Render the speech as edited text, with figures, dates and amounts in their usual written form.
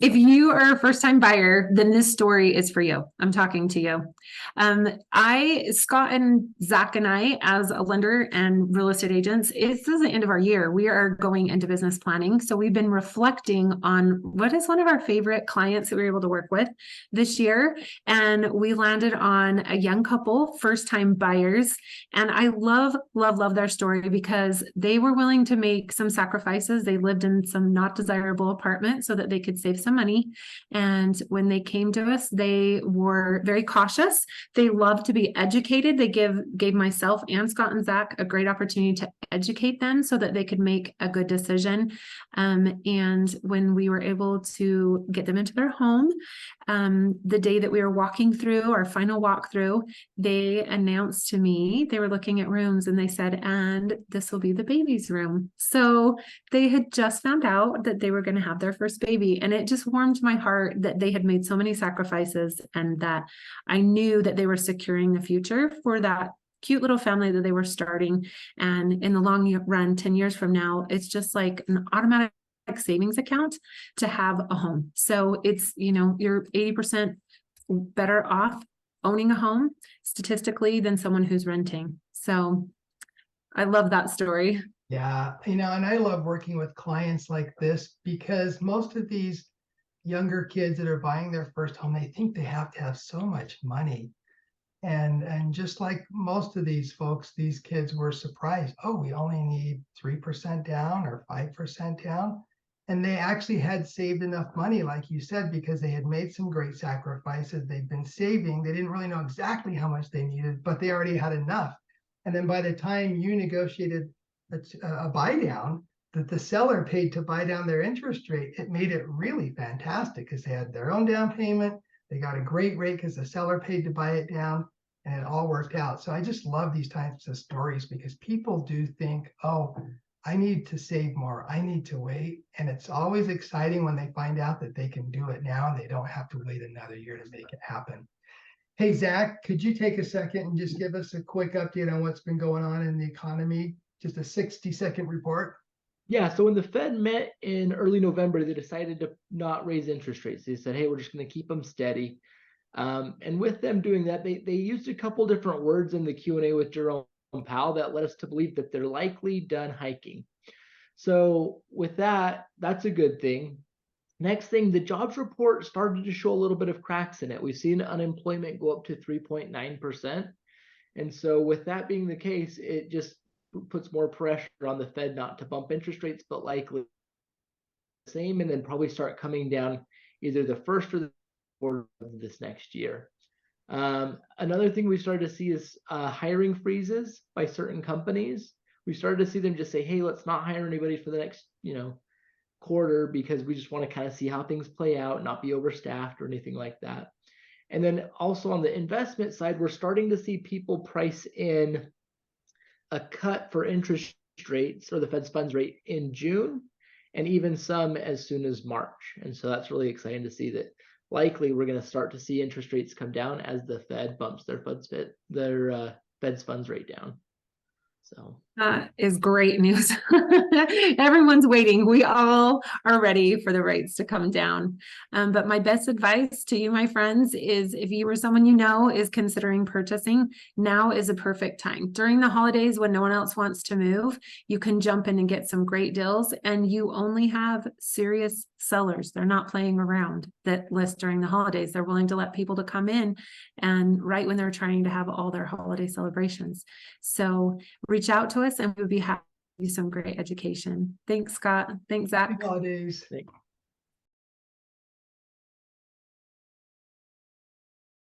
If you are a first-time buyer, then this story is for you. I'm talking to you. Scott and Zach and I, as a lender and real estate agents, this is the end of our year. We are going into business planning. So we've been reflecting on what is one of our favorite clients that we were able to work with this year. And we landed on a young couple, first-time buyers. And I love, love, love their story because they were willing to make some sacrifices. They lived in some not desirable apartment so that they could save some money. And when they came to us, they were very cautious. They love to be educated. They gave myself and Scott and Zach a great opportunity to educate them so that they could make a good decision. And when we were able to get them into their home, the day that we were walking through our final walkthrough, they announced to me they were looking at rooms and they said, and this will be the baby's room. So they had just found out that they were going to have their first baby. And it just warmed my heart that they had made so many sacrifices and that I knew that they were securing the future for that cute little family that they were starting. And in the long run, 10 years from now, it's just like an automatic savings account to have a home. So it's, you're 80% better off owning a home statistically than someone who's renting. So I love that story. Yeah, and I love working with clients like this because most of these younger kids that are buying their first home, they think they have to have so much money. And just like most of these folks, these kids were surprised. Oh, we only need 3% down or 5% down. And they actually had saved enough money, like you said, because they had made some great sacrifices. They've been saving. They didn't really know exactly how much they needed, but they already had enough. And then by the time you negotiated a buy down that the seller paid to buy down their interest rate, it made it really fantastic because they had their own down payment. They got a great rate because the seller paid to buy it down, and it all worked out. So I just love these types of stories because people do think, oh, I need to save more. I need to wait. And it's always exciting when they find out that they can do it now and they don't have to wait another year to make it happen. Hey, Zach, could you take a second and just give us a quick update on what's been going on in the economy? Just a 60-second report. Yeah, so when the Fed met in early November, they decided to not raise interest rates. They said, hey, we're just going to keep them steady. And with them doing that, they used a couple different words in the Q&A with Jerome Powell that led us to believe that they're likely done hiking. So with that, that's a good thing. Next thing, the jobs report started to show a little bit of cracks in it. We've seen unemployment go up to 3.9%. And so with that being the case, it just puts more pressure on the Fed not to bump interest rates, but likely the same, and then probably start coming down either the first or the quarter of this next year. Another thing we started to see is hiring freezes by certain companies. We started to see them just say, hey, let's not hire anybody for the next, quarter because we just want to kind of see how things play out, not be overstaffed or anything like that. And then also on the investment side, we're starting to see people price in a cut for interest rates or the Fed's funds rate in June, and even some as soon as March. And so that's really exciting to see that likely we're going to start to see interest rates come down as the Fed bumps their Fed's funds rate down. So that is great news. Everyone's waiting. We all are ready for the rates to come down. But my best advice to you, my friends, is if you or someone is considering purchasing, now is a perfect time. During the holidays when no one else wants to move, you can jump in and get some great deals, and you only have serious sellers. They're not playing around that list during the holidays. They're willing to let people to come in and right when they're trying to have all their holiday celebrations. So reach out to us and we would be happy to do some great education. Thanks, Scott. Thanks, Zach. Happy holidays. thanks.